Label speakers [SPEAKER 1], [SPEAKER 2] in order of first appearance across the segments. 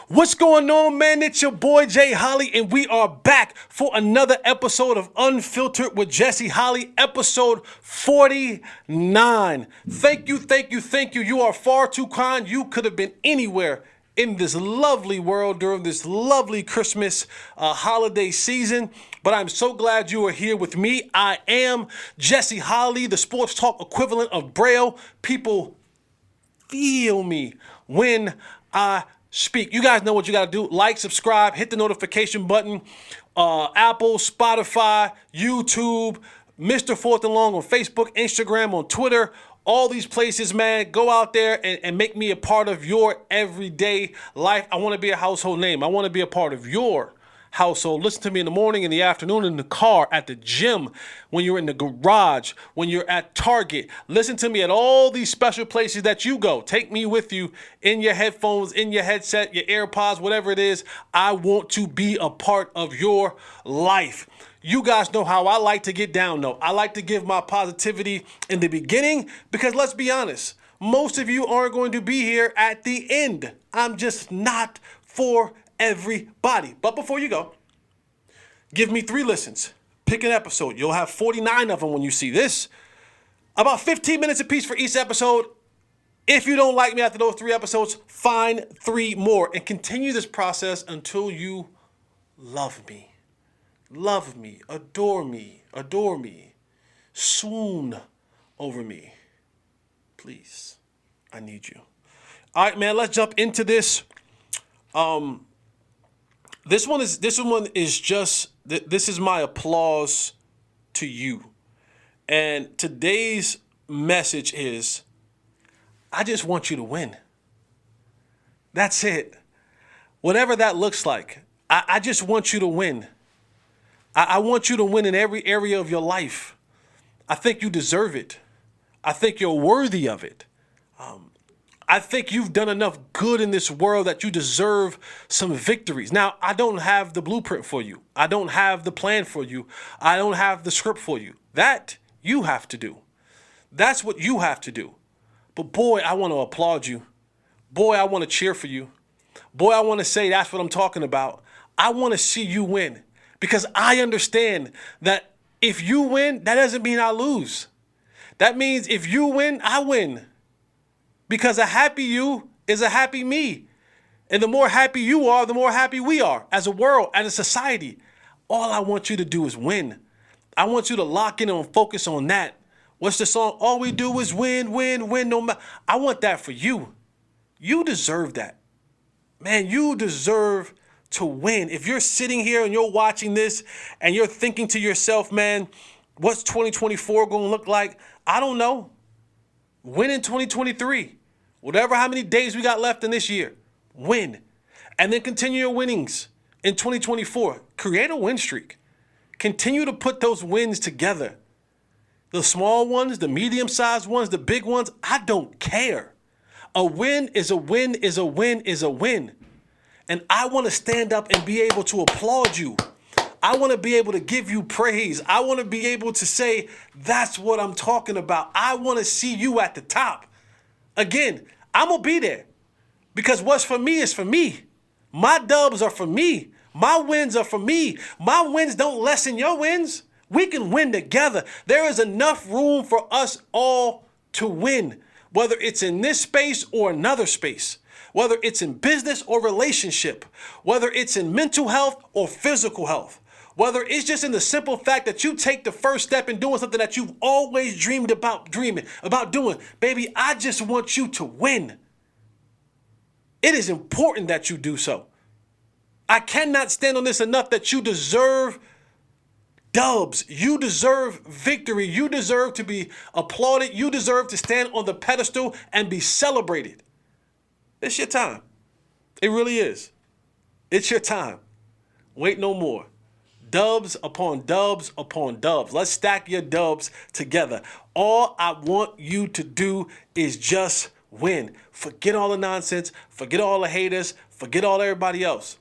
[SPEAKER 1] What's going on, man? It's your boy Jay Holley, and we are back for another episode of Unfiltered with Jesse Holley, episode 49. Thank you. You are far too kind. You could have been anywhere in this lovely world during this lovely Christmas holiday season, but I'm so glad you are here with me. I am Jesse Holley, the sports talk equivalent of Braille. People feel me when I speak. You guys know what you got to do. Like, subscribe, hit the notification button. Apple, Spotify, YouTube, Mr. Fourth and Long on Facebook, Instagram, on Twitter. All these places, man. Go out there and make me a part of your everyday life. I want to be a household name. I want to be a part of your household. Listen to me in the morning, in the afternoon, in the car, at the gym, when you're in the garage, when you're at Target. Listen to me at all these special places that you go. Take me with you in your headphones, in your headset, your AirPods, whatever it is. I want to be a part of your life. You guys know how I like to get down, though. I like to give my positivity in the beginning because let's be honest, most of you aren't going to be here at the end. I'm just not for everybody. But before you go, give me 3 listens. Pick an episode. You'll have 49 of them when you see this. About 15 minutes apiece for each episode. If you don't like me after those 3 episodes, find 3 more and continue this process until you love me. Love me, adore me, swoon over me. Please, I need you. All right, man, let's jump into this. This one is just this is my applause to you. And today's message is I just want you to win. That's it. Whatever that looks like, I just want you to win. I want you to win in every area of your life. I think you deserve it. I think you're worthy of it. I think you've done enough good in this world that you deserve some victories. Now, I don't have the blueprint for you. I don't have the plan for you. I don't have the script for you. That you have to do. That's what you have to do. But boy, I want to applaud you. Boy, I want to cheer for you. Boy, I want to say that's what I'm talking about. I want to see you win. Because I understand that if you win, that doesn't mean I lose. That means if you win, I win. Because a happy you is a happy me. And the more happy you are, the more happy we are as a world, as a society. All I want you to do is win. I want you to lock in and focus on that. What's the song? All we do is win, win, win. No matter. I want that for you. You deserve that. Man, you deserve to win. If you're sitting here and you're watching this and you're thinking to yourself, man, what's 2024 going to look like? I don't know. Win in 2023. Whatever how many days we got left in this year. Win. And then continue your winnings in 2024. Create a win streak. Continue to put those wins together. The small ones, the medium-sized ones, the big ones, I don't care. A win is a win is a win is a win. And I want to stand up and be able to applaud you. I want to be able to give you praise. I want to be able to say, that's what I'm talking about. I want to see you at the top. Again, I'm going to be there. Because what's for me is for me. My dubs are for me. My wins are for me. My wins don't lessen your wins. We can win together. There is enough room for us all to win. Whether it's in this space or another space. Whether it's in business or relationship, whether it's in mental health or physical health, whether it's just in the simple fact that you take the first step in doing something that you've always dreamed about doing. Baby, I just want you to win. It is important that you do so. I cannot stand on this enough that you deserve dubs. You deserve victory. You deserve to be applauded. You deserve to stand on the pedestal and be celebrated. It's your time. It really is. It's your time. Wait no more. Dubs upon dubs upon dubs. Let's stack your dubs together. All I want you to do is just win. Forget all the nonsense. Forget all the haters. Forget all everybody else.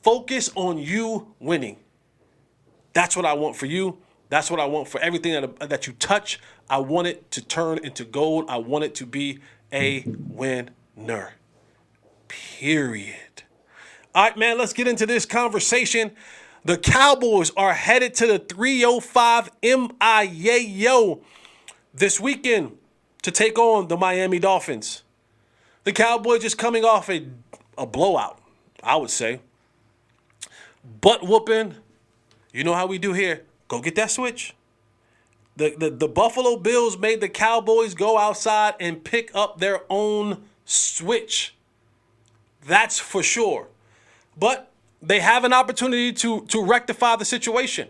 [SPEAKER 1] Focus on you winning. That's what I want for you. That's what I want for everything that you touch. I want it to turn into gold. I want it to be a winner. Period. All right, man, let's get into this conversation. The Cowboys are headed to the 305 MIAO this weekend to take on the Miami Dolphins. The Cowboys just coming off a blowout, I would say. Butt whooping. You know how we do here. Go get that switch. The Buffalo Bills made the Cowboys go outside and pick up their own switch. That's for sure. But they have an opportunity to rectify the situation.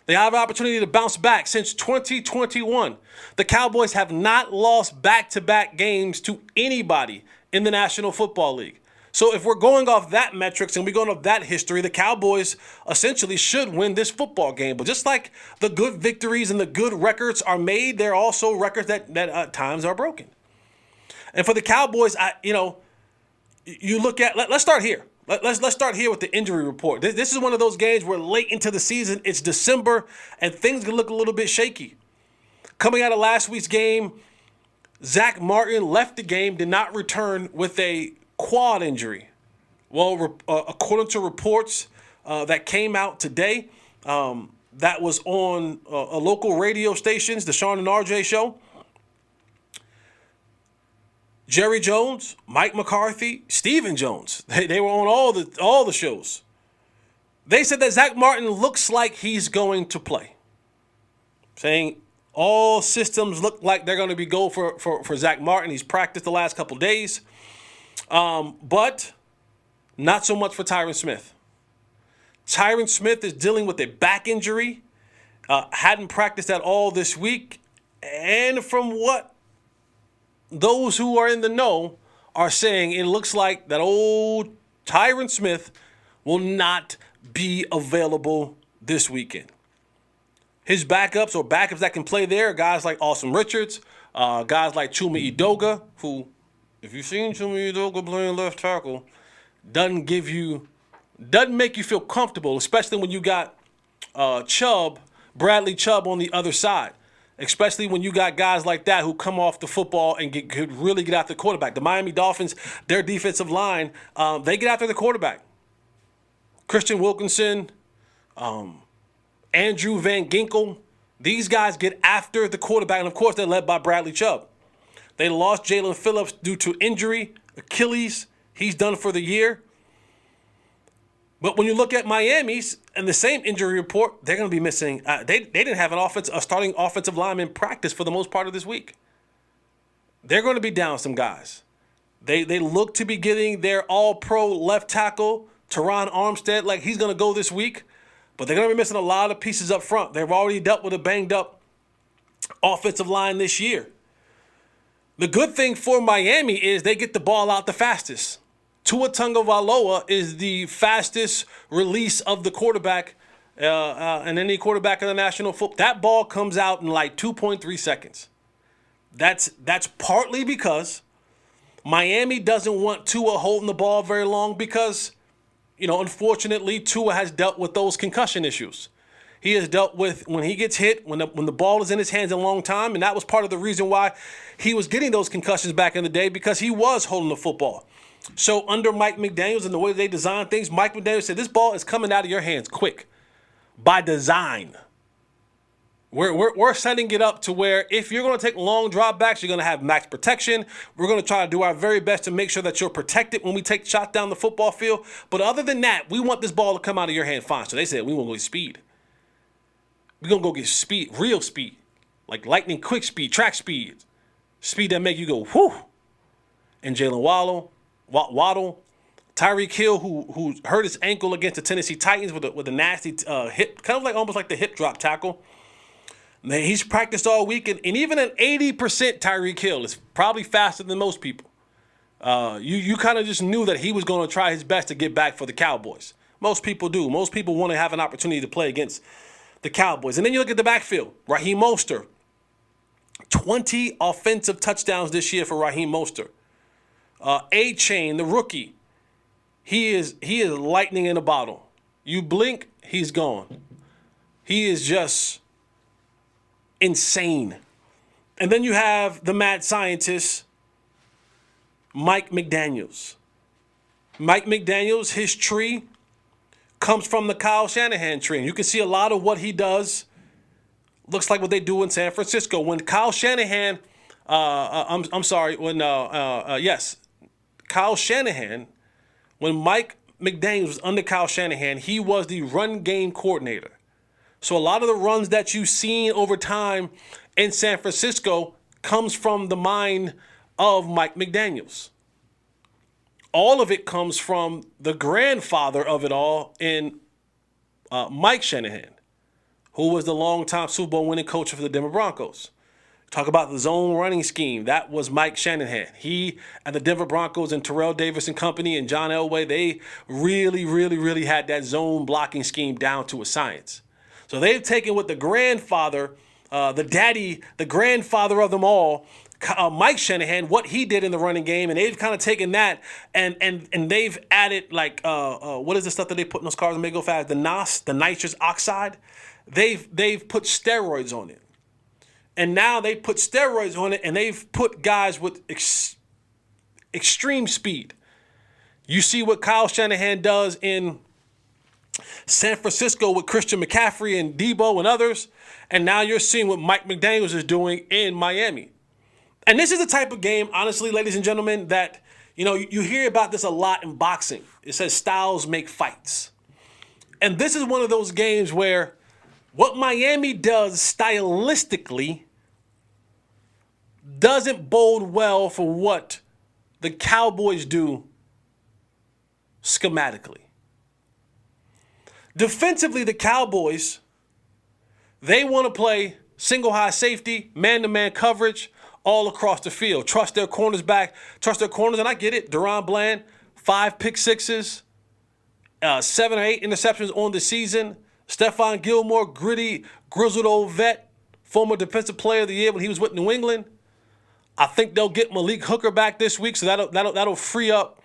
[SPEAKER 1] They have an opportunity to bounce back. Since 2021, the Cowboys have not lost back-to-back games to anybody in the National Football League. So if we're going off that metrics and we're going off that history, the Cowboys essentially should win this football game. But just like the good victories and the good records are made, there are also records that at times are broken. And for the Cowboys, you look at, let's start here. Let's start here with the injury report. This is one of those games where late into the season, it's December, and things can look a little bit shaky. Coming out of last week's game, Zach Martin left the game, did not return with a quad injury. Well, according to reports that came out today, that was on a local radio stations, the Sean and RJ show, Jerry Jones, Mike McCarthy, Stephen Jones, they were on all the shows. They said that Zach Martin looks like he's going to play. Saying all systems look like they're going to be go for Zach Martin. He's practiced the last couple days. But not so much for Tyron Smith. Tyron Smith is dealing with a back injury. Hadn't practiced at all this week. And from what those who are in the know are saying, it looks like that old Tyron Smith will not be available this weekend. His backups that can play there are guys like Austin Richards, guys like Chuma Edoga, who, if you've seen Chuma Edoga playing left tackle, doesn't make you feel comfortable, especially when you got Bradley Chubb on the other side. Especially when you got guys like that who come off the football and could really get after the quarterback. The Miami Dolphins, their defensive line, they get after the quarterback. Christian Wilkinson, Andrew Van Ginkel, these guys get after the quarterback. And, of course, they're led by Bradley Chubb. They lost Jalen Phillips due to injury, Achilles. He's done for the year. But when you look at Miami's and the same injury report, they're going to be missing. They didn't have a starting offensive lineman practice for the most part of this week. They're going to be down some guys. They look to be getting their all-pro left tackle, Teron Armstead, like he's going to go this week. But they're going to be missing a lot of pieces up front. They've already dealt with a banged-up offensive line this year. The good thing for Miami is they get the ball out the fastest. Tua Tagovailoa is the fastest release of the quarterback and any quarterback in the National Football. That ball comes out in like 2.3 seconds. That's partly because Miami doesn't want Tua holding the ball very long because, unfortunately, Tua has dealt with those concussion issues. He has dealt with when he gets hit, when the ball is in his hands a long time, and that was part of the reason why he was getting those concussions back in the day because he was holding the football. So under Mike McDaniels and the way they design things, Mike McDaniels said, this ball is coming out of your hands quick by design. We're setting it up to where if you're going to take long dropbacks, you're going to have max protection. We're going to try to do our very best to make sure that you're protected when we take shots down the football field. But other than that, we want this ball to come out of your hand fine. So they said, we want to go get speed. We're going to go get speed, real speed, like lightning quick speed, track speed, speed that make you go, whoo. And Jalen Waddle, Tyreek Hill, who hurt his ankle against the Tennessee Titans with a nasty hip, kind of like almost like the hip drop tackle. Man, he's practiced all week, and even an 80% Tyreek Hill is probably faster than most people. You kind of just knew that he was going to try his best to get back for the Cowboys. Most people do. Most people want to have an opportunity to play against the Cowboys. And then you look at the backfield. Raheem Mostert, 20 offensive touchdowns this year for Raheem Mostert. A-Chain, the rookie, he is lightning in a bottle. You blink, he's gone. He is just insane. And then you have the mad scientist, Mike McDaniels. Mike McDaniels, his tree comes from the Kyle Shanahan tree. And you can see a lot of what he does looks like what they do in San Francisco. When Kyle Shanahan, Kyle Shanahan, when Mike McDaniels was under Kyle Shanahan, he was the run game coordinator. So a lot of the runs that you've seen over time in San Francisco comes from the mind of Mike McDaniels. All of it comes from the grandfather of it all in Mike Shanahan, who was the longtime Super Bowl winning coach for the Denver Broncos. Talk about the zone running scheme. That was Mike Shanahan. He and the Denver Broncos and Terrell Davis and company and John Elway, they really, really, really had that zone blocking scheme down to a science. So they've taken what the grandfather, the grandfather of them all, Mike Shanahan, what he did in the running game, and they've kind of taken that and they've added like what is the stuff that they put in those cars and make go fast? The NOS, the nitrous oxide. They've put steroids on it. And now they put steroids on it, and they've put guys with extreme speed. You see what Kyle Shanahan does in San Francisco with Christian McCaffrey and Debo and others, and now you're seeing what Mike McDaniels is doing in Miami. And this is the type of game, honestly, ladies and gentlemen, that you hear about this a lot in boxing. It says styles make fights. And this is one of those games where what Miami does stylistically doesn't bode well for what the Cowboys do schematically. Defensively, the Cowboys, they want to play single high safety, man-to-man coverage all across the field. Trust their corners back, trust their corners, and I get it. Deron Bland, 5 pick sixes, 7 or 8 interceptions on the season. Stephon Gilmore, gritty, grizzled old vet, former defensive player of the year when he was with New England. I think they'll get Malik Hooker back this week, so that'll free up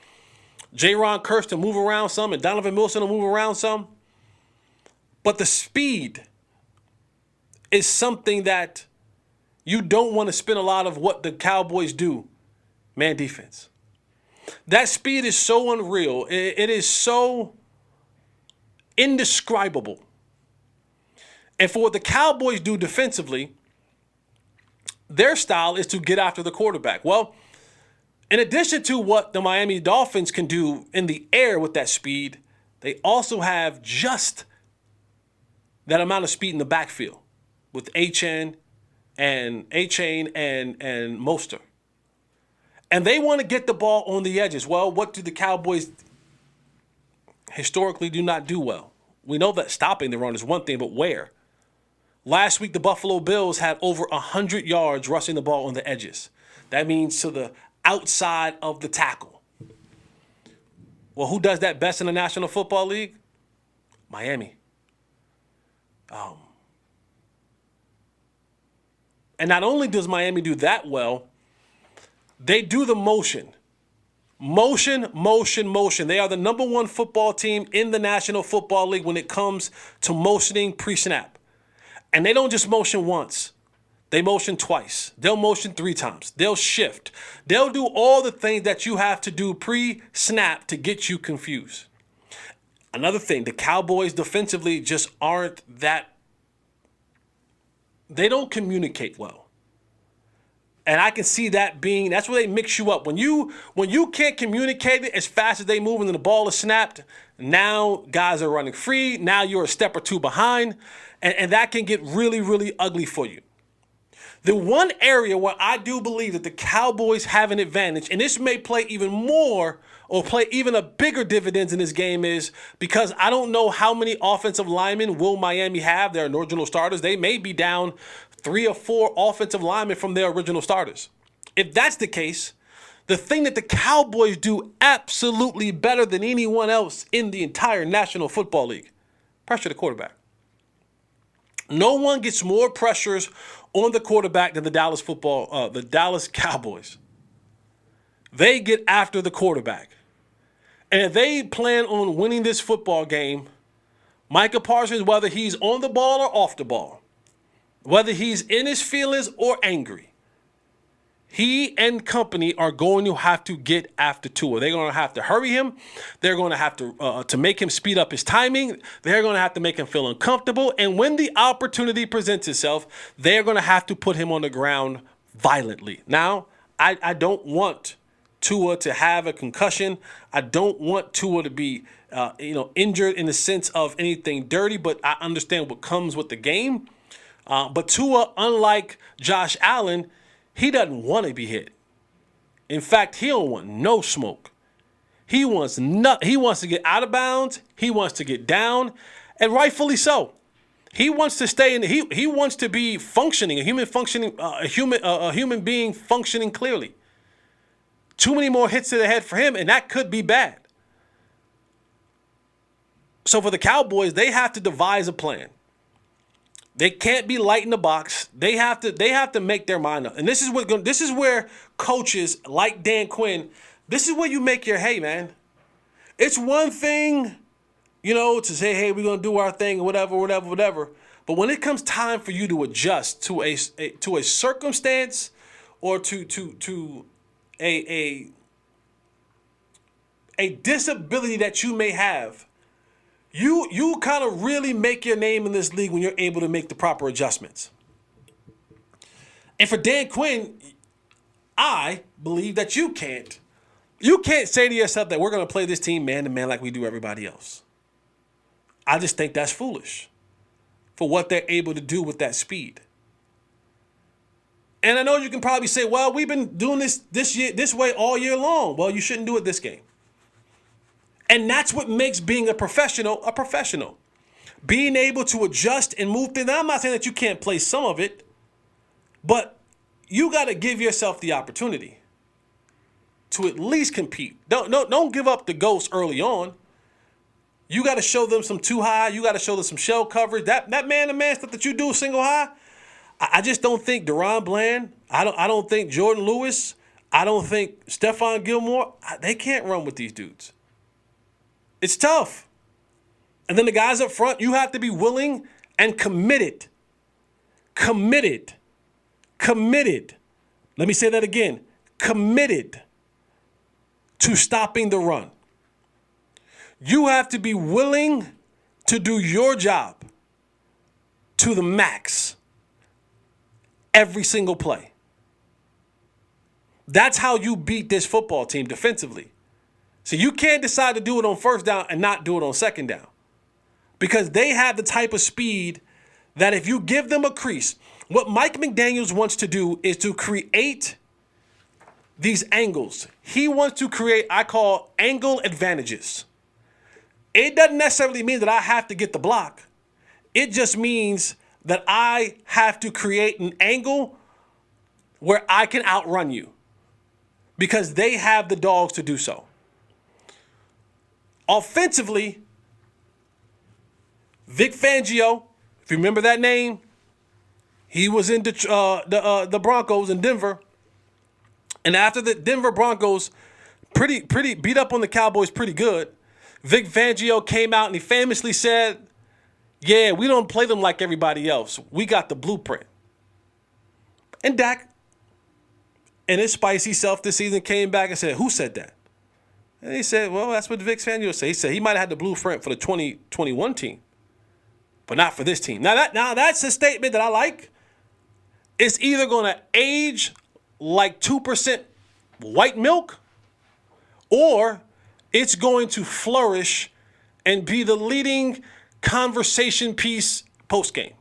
[SPEAKER 1] Jaron Kearse to move around some, and Donovan Wilson to move around some. But the speed is something that you don't want to spend a lot of what the Cowboys do, man defense. That speed is so unreal. It is so indescribable. And for what the Cowboys do defensively, their style is to get after the quarterback. Well, in addition to what the Miami Dolphins can do in the air with that speed, they also have just that amount of speed in the backfield with A-Chain and Mostert. And they want to get the ball on the edges. Well, what do the Cowboys historically do not do well? We know that stopping the run is one thing, but where? Last week, the Buffalo Bills had over 100 yards rushing the ball on the edges. That means to the outside of the tackle. Well, who does that best in the National Football League? Miami. And not only does Miami do that well, they do the motion. Motion, motion, motion. They are the number 1 football team in the National Football League when it comes to motioning pre-snap. And they don't just motion once. They motion twice. They'll motion 3 times. They'll shift. They'll do all the things that you have to do pre-snap to get you confused. Another thing, the Cowboys defensively just aren't that. They don't communicate well. And I can see that being, that's where they mix you up. When you can't communicate it as fast as they move and the ball is snapped, now guys are running free. Now you're a step or two behind. And that can get really, really ugly for you. The one area where I do believe that the Cowboys have an advantage, and this may play even more or play even a bigger dividends in this game, is because I don't know how many offensive linemen will Miami have, their original starters. They may be down 3 or 4 offensive linemen from their original starters. If that's the case, the thing that the Cowboys do absolutely better than anyone else in the entire National Football League, pressure the quarterback. No one gets more pressures on the quarterback than the Dallas Cowboys. They get after the quarterback. And if they plan on winning this football game, Micah Parsons, whether he's on the ball or off the ball, whether he's in his feelings or angry, He and company are going to have to get after Tua. They're going to have to hurry him. They're going to have to make him speed up his timing. They're going to have to make him feel uncomfortable. And when the opportunity presents itself, they're going to have to put him on the ground violently. Now, I don't want Tua to have a concussion. I don't want Tua to be injured in the sense of anything dirty, but I understand what comes with the game. But Tua, unlike Josh Allen, he doesn't want to be hit. In fact, he don't want no smoke. He wants to get out of bounds. He wants to get down, and rightfully so. He wants to stay in. He wants to be functioning, a human being functioning clearly. Too many more hits to the head for him, and that could be bad. So for the Cowboys, they have to devise a plan. They can't be light in the box. They have to make their mind up. And this is where coaches like Dan Quinn, this is where you make your hay, man. It's one thing, to say, hey, we're gonna do our thing, or whatever. But when it comes time for you to adjust to a circumstance or to a disability that you may have, you kind of really make your name in this league when you're able to make the proper adjustments. And for Dan Quinn, I believe that you can't say to yourself that we're going to play this team man to man like we do everybody else. I just think that's foolish for what they're able to do with that speed. And I know you can probably say, well, we've been doing this way all year long. Well, you shouldn't do it this game. And that's what makes being a professional. Being able to adjust and move things. Now, I'm not saying that you can't play some of it, but you got to give yourself the opportunity to at least compete. Don't give up the ghost early on. You got to show them some too high. You got to show them some shell coverage. That man-to-man stuff that you do single high, I just don't think Deron Bland, I don't think Jordan Lewis, I don't think Stephon Gilmore, they can't run with these dudes. It's tough. And then the guys up front, you have to be willing and committed. Committed. Let me say that again. Committed to stopping the run. You have to be willing to do your job to the max every single play. That's how you beat this football team defensively. So you can't decide to do it on first down and not do it on second down. Because they have the type of speed that if you give them a crease, what Mike McDaniels wants to do is to create these angles. He wants to create, I call, angle advantages. It doesn't necessarily mean that I have to get the block. It just means that I have to create an angle where I can outrun you because they have the dogs to do so. Offensively, Vic Fangio, if you remember that name, he was in the Broncos in Denver. And after the Denver Broncos pretty beat up on the Cowboys pretty good, Vic Fangio came out and he famously said, yeah, we don't play them like everybody else. We got the blueprint. And Dak, in his spicy self this season, came back and said, who said that? And he said, well, that's what Vic Fangio said. He said he might have had the blueprint for the 2021 team, but not for this team. Now that's a statement that I like. It's either going to age like 2% white milk, or it's going to flourish and be the leading conversation piece post-game.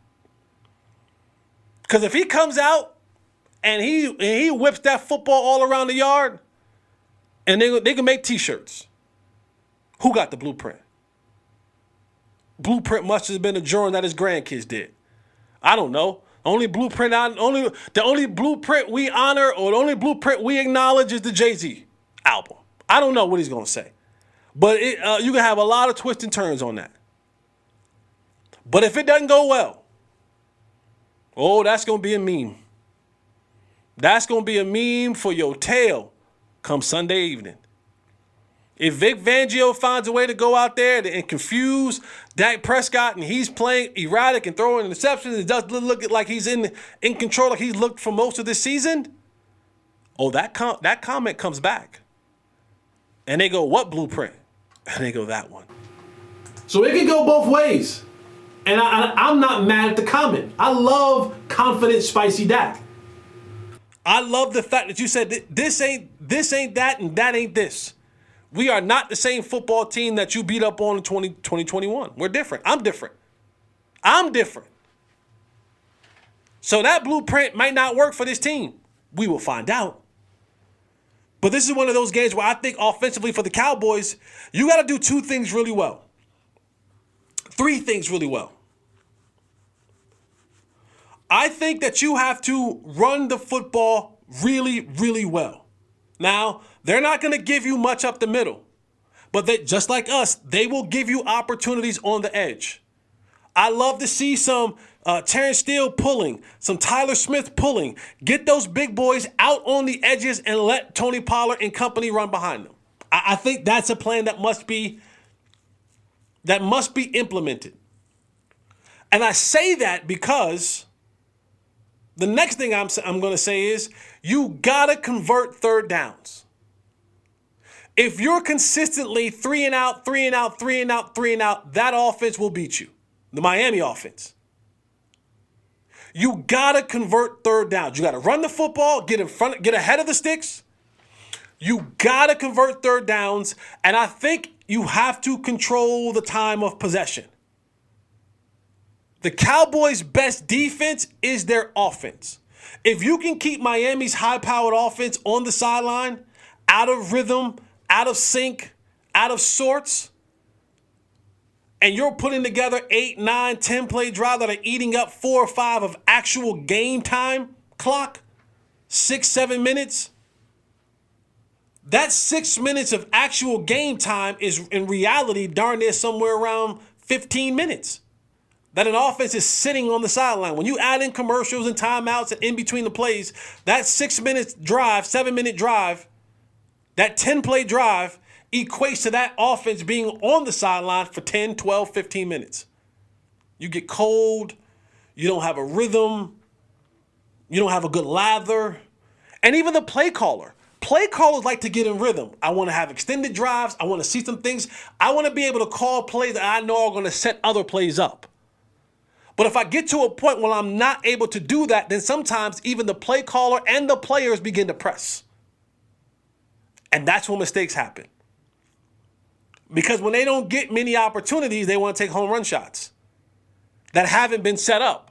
[SPEAKER 1] Because if he comes out and he whips that football all around the yard, and they can make T-shirts. Who got the blueprint? Blueprint must have been a journal that his grandkids did. I don't know. The only blueprint we honor or the only blueprint we acknowledge is the Jay-Z album. I don't know what he's going to say. But you can have a lot of twists and turns on that. But if it doesn't go well, that's going to be a meme. That's going to be a meme for your tail come Sunday evening. If Vic Fangio finds a way to go out there and confuse Dak Prescott and he's playing erratic and throwing interceptions and does look like he's in control like he's looked for most of this season, Oh, that comment comes back. And they go, what blueprint? And they go, that one. So it can go both ways. And I'm not mad at the comment. I love confident, spicy Dak. I love the fact that you said this ain't that and that ain't this. We are not the same football team that you beat up on in 2021. We're different. I'm different. So that blueprint might not work for this team. We will find out. But this is one of those games where I think offensively for the Cowboys, you got to do two things really well. Three things really well. I think that you have to run the football really, really well. Now, they're not going to give you much up the middle. But they, just like us, they will give you opportunities on the edge. I love to see some Terrence Steele pulling, some Tyler Smith pulling. Get those big boys out on the edges and let Tony Pollard and company run behind them. I think that's a plan that must be implemented. And I say that because the next thing I'm going to say is you got to convert third downs. If you're consistently 3 and out, that offense will beat you. The Miami offense. You got to convert third downs. You got to run the football, get in front, get ahead of the sticks. You got to convert third downs, and I think you have to control the time of possession. The Cowboys' best defense is their offense. If you can keep Miami's high-powered offense on the sideline, out of rhythm, out of sync, out of sorts, and you're putting together 8, 9, 10 play drives that are eating up 4 or 5 of actual game time clock, 6, 7 minutes, that 6 minutes of actual game time is in reality darn near somewhere around 15 minutes that an offense is sitting on the sideline. When you add in commercials and timeouts and in between the plays, that 6 minute drive, 7 minute drive, that 10 play drive equates to that offense being on the sideline for 10, 12, 15 minutes. You get cold. You don't have a rhythm. You don't have a good lather. And even the play caller. Play callers like to get in rhythm. I want to have extended drives. I want to see some things. I want to be able to call plays that I know are going to set other plays up. But if I get to a point where I'm not able to do that, then sometimes even the play caller and the players begin to press. And that's when mistakes happen. Because when they don't get many opportunities, they want to take home run shots that haven't been set up.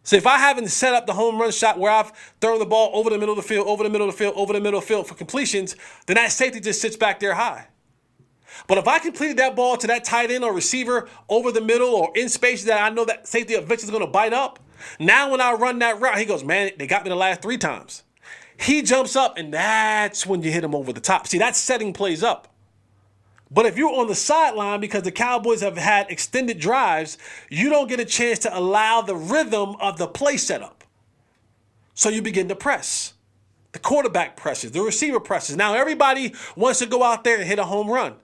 [SPEAKER 1] So if I haven't set up the home run shot where I've thrown the ball over the middle of the field, over the middle of the field, over the middle of the field for completions, then that safety just sits back there high. But if I completed that ball to that tight end or receiver over the middle or in spaces that I know that safety eventually is going to bite up, now when I run that route, he goes, man, they got me the last 3 times. He jumps up, and that's when you hit him over the top. See, that's setting plays up. But if you're on the sideline because the Cowboys have had extended drives, you don't get a chance to allow the rhythm of the play setup. So you begin to press. The quarterback presses, the receiver presses. Now everybody wants to go out there and hit a home run.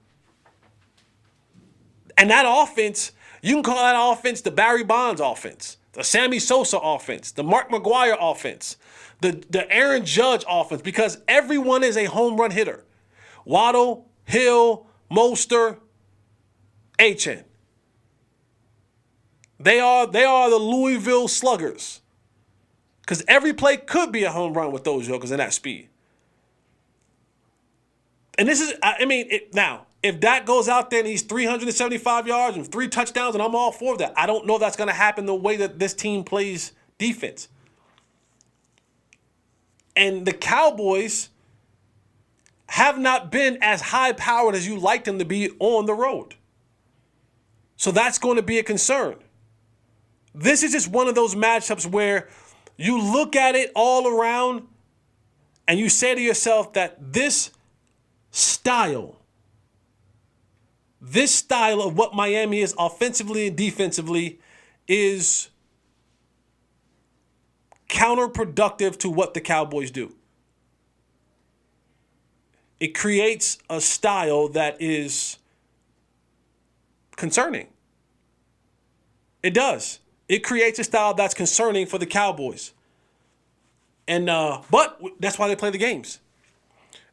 [SPEAKER 1] And that offense, you can call that offense the Barry Bonds offense, the Sammy Sosa offense, the Mark McGwire offense, the Aaron Judge offense, because everyone is a home run hitter. Waddle, Hill, Mostert, HN. They are the Louisville Sluggers. Because every play could be a home run with those jokers and that speed. And this is, now, if Dak goes out there and he's 375 yards and 3 touchdowns, and I'm all for that. I don't know if that's going to happen the way that this team plays defense. And the Cowboys have not been as high-powered as you like them to be on the road. So that's going to be a concern. This is just one of those matchups where you look at it all around and you say to yourself that this style of what Miami is offensively and defensively is counterproductive to what the Cowboys do. It creates a style that is concerning. It does. It creates a style that's concerning for the Cowboys. And but that's why they play the games.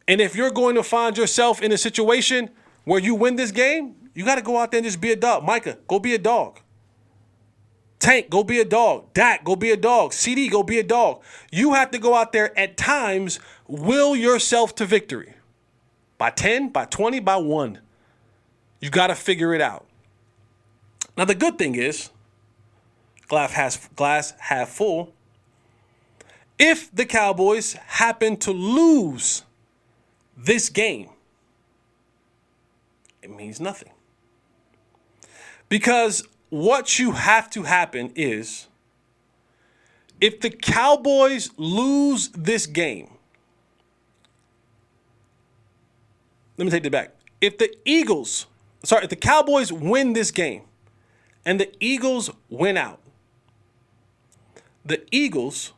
[SPEAKER 1] And if you're going to find yourself in a situation where you win this game, you got to go out there and just be a dog. Micah, go be a dog. Tank, go be a dog. Dak, go be a dog. CD, go be a dog. You have to go out there at times, will yourself to victory. By 10, by 20, by 1. You got to figure it out. Now, the good thing is, glass half full, if the Cowboys happen to lose this game, it means nothing. Because what you have to happen is, if the Cowboys lose this game, let me take that back. If the Cowboys win this game and the Eagles win out, the Eagles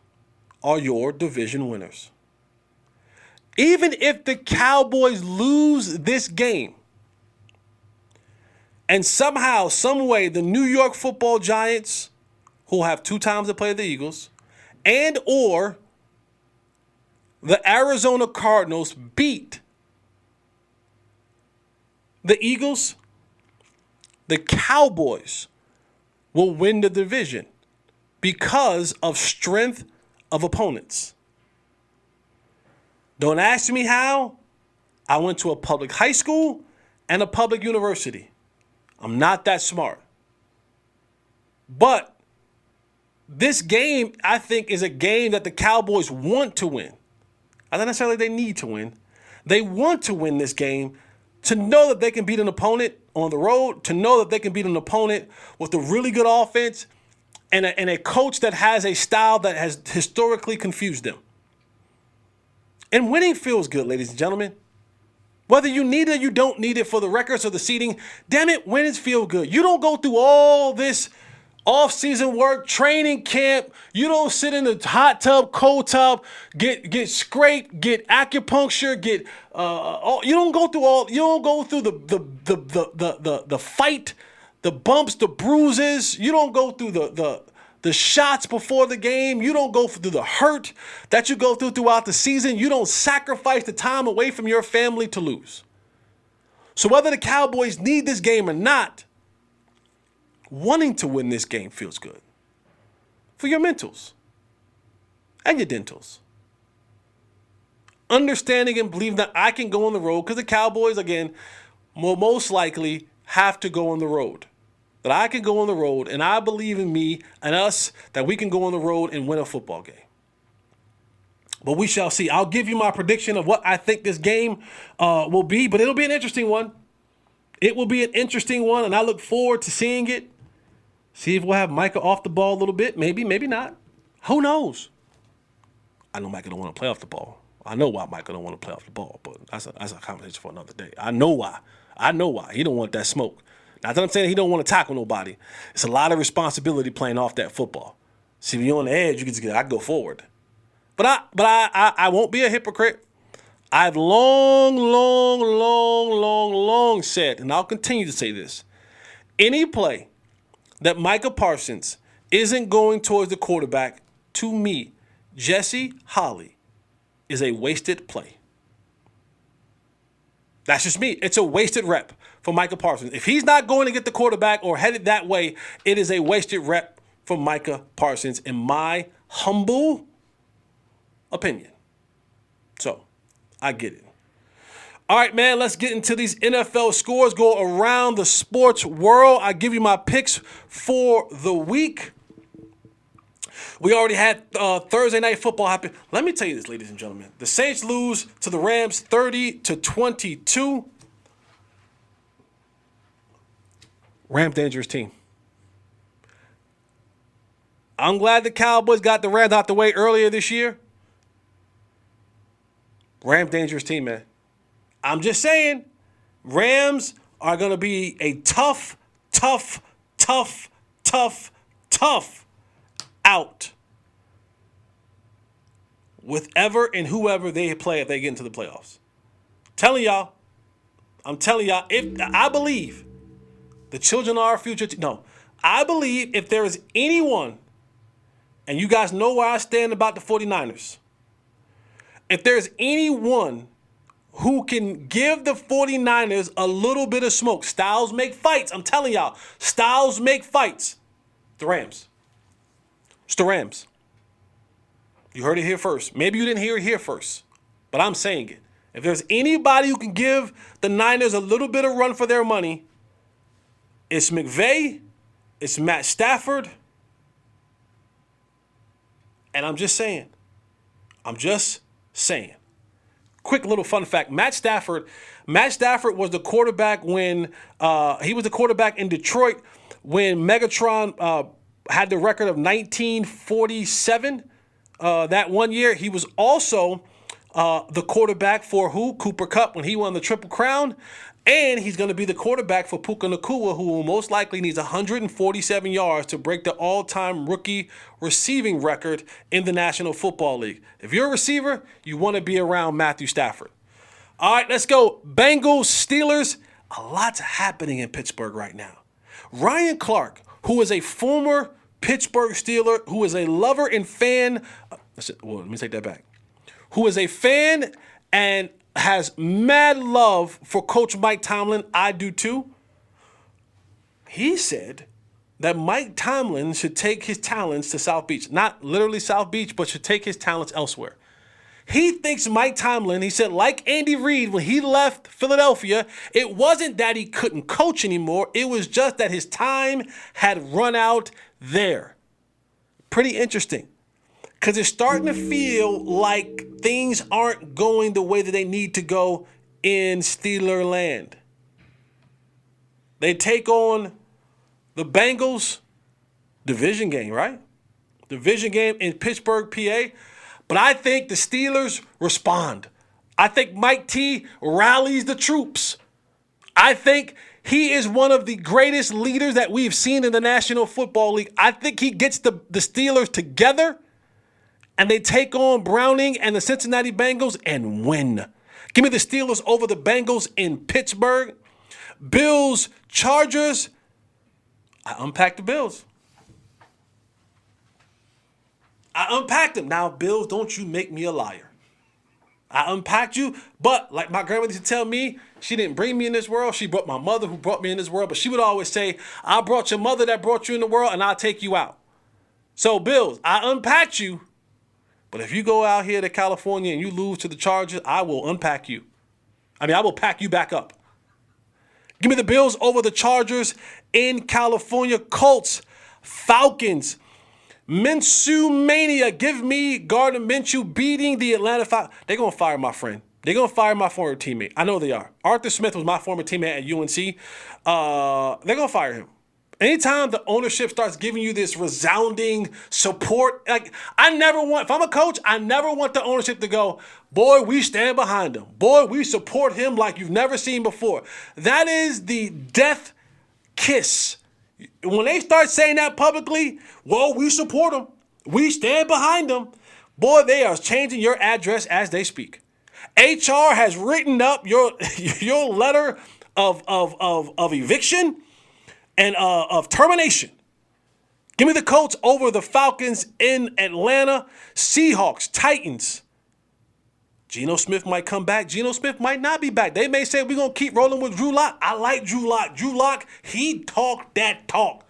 [SPEAKER 1] are your division winners. Even if the Cowboys lose this game and somehow, some way, the New York Football Giants, who have 2 times to play the Eagles, and or the Arizona Cardinals beat the Eagles, the Cowboys will win the division because of strength of opponents. Don't ask me how. I went to a public high school and a public university. I'm not that smart. But this game, I think, is a game that the Cowboys want to win. Not necessarily they need to win. They want to win this game to know that they can beat an opponent on the road, to know that they can beat an opponent with a really good offense and a coach that has a style that has historically confused them. And winning feels good, ladies and gentlemen. Whether you need it or you don't need it for the records or the seating, damn it, wins feel good. You don't go through all this off-season work, training camp. You don't sit in the hot tub, cold tub, get scraped, get acupuncture, get you don't go through the fight, the bumps, the bruises. You don't go through the shots before the game. You don't go through the hurt that you go through throughout the season. You don't sacrifice the time away from your family to lose. So whether the Cowboys need this game or not, wanting to win this game feels good for your mentals and your dentals. Understanding and believing that I can go on the road, because the Cowboys, again, will most likely have to go on the road. That I can go on the road, and I believe in me and us that we can go on the road and win a football game. But we shall see. I'll give you my prediction of what I think this game will be, but it'll be an interesting one. It will be an interesting one, and I look forward to seeing it. See if we'll have Micah off the ball a little bit. Maybe, maybe not. Who knows? I know Micah don't want to play off the ball. I know why Micah don't want to play off the ball, but that's a conversation for another day. I know why. He don't want that smoke. Not that I'm saying he don't want to tackle nobody. It's a lot of responsibility playing off that football. See, when you're on the edge, I go forward. But I won't be a hypocrite. I've long said, and I'll continue to say this. Any play that Micah Parsons isn't going towards the quarterback, to me, Jesse Holley, is a wasted play. That's just me. It's a wasted rep for Micah Parsons. If he's not going to get the quarterback or headed that way, it is a wasted rep for Micah Parsons, in my humble opinion. So, I get it. All right, man, let's get into these NFL scores. Go around the sports world. I give you my picks for the week. We already had Thursday night football happen. Let me tell you this, ladies and gentlemen. The Saints lose to the Rams 30-22. Rams dangerous team. I'm glad the Cowboys got the Rams out the way earlier this year. Rams dangerous team, man. I'm just saying, Rams are going to be a tough out with ever and whoever they play if they get into the playoffs. I'm telling y'all, if I believe the children are our future. I believe if there is anyone, and you guys know where I stand about the 49ers. if there's anyone who can give the 49ers a little bit of smoke, styles make fights. I'm telling y'all, styles make fights. The Rams. It's the Rams. You heard it here first. Maybe you didn't hear it here first, but I'm saying it. If there's anybody who can give the Niners a little bit of run for their money, it's McVay, it's Matt Stafford, and I'm just saying. Quick little fun fact. Matt Stafford was the quarterback when he was the quarterback in Detroit when Megatron had the record of 1947 that one year. He was also the quarterback for who? Cooper Kupp when he won the Triple Crown. And he's going to be the quarterback for Puka Nacua, who most likely needs 147 yards to break the all-time rookie receiving record in the National Football League. If you're a receiver, you want to be around Matthew Stafford. All right, let's go. Bengals, Steelers. A lot's happening in Pittsburgh right now. Ryan Clark, who is a former Pittsburgh Steeler, who is a lover and fan. Let me take that back. Who is a fan and has mad love for Coach Mike Tomlin. I do too. He said that Mike Tomlin should take his talents to South Beach. Not literally South Beach, but should take his talents elsewhere. He thinks Mike Tomlin, he said, like Andy Reid, when he left Philadelphia, it wasn't that he couldn't coach anymore. It was just that his time had run out there. Pretty interesting. Because it's starting to feel like things aren't going the way that they need to go in Steeler land. They take on the Bengals, division game, right? Division game in Pittsburgh, PA. But I think the Steelers respond. I think Mike T rallies the troops. I think he is one of the greatest leaders that we've seen in the National Football League. I think he gets the Steelers together. And they take on Browning and the Cincinnati Bengals and win. Give me the Steelers over the Bengals in Pittsburgh. Bills, Chargers. I unpacked the Bills. I unpacked them. Now, Bills, don't you make me a liar. I unpacked you, but like my grandmother used to tell me, she didn't bring me in this world. She brought my mother who brought me in this world. But she would always say, I brought your mother that brought you in the world, and I'll take you out. So, Bills, I unpacked you. But if you go out here to California and you lose to the Chargers, I will unpack you. I will pack you back up. Give me the Bills over the Chargers in California. Colts, Falcons, Minshew Mania. Give me Gardner Minshew beating the Atlanta Falcons. They're going to fire my friend. They're going to fire my former teammate. I know they are. Arthur Smith was my former teammate at UNC. They're going to fire him. Anytime the ownership starts giving you this resounding support, like if I'm a coach, I never want the ownership to go, boy, we stand behind him. Boy, we support him like you've never seen before. That is the death kiss. When they start saying that publicly, well, we support him. We stand behind him. Boy, they are changing your address as they speak. HR has written up your letter of eviction and of termination. Give me the Colts over the Falcons in Atlanta. Seahawks, Titans. Geno Smith might come back. Geno Smith might not be back. They may say we're going to keep rolling with Drew Lock. I like Drew Lock. Drew Lock, he talked that talk.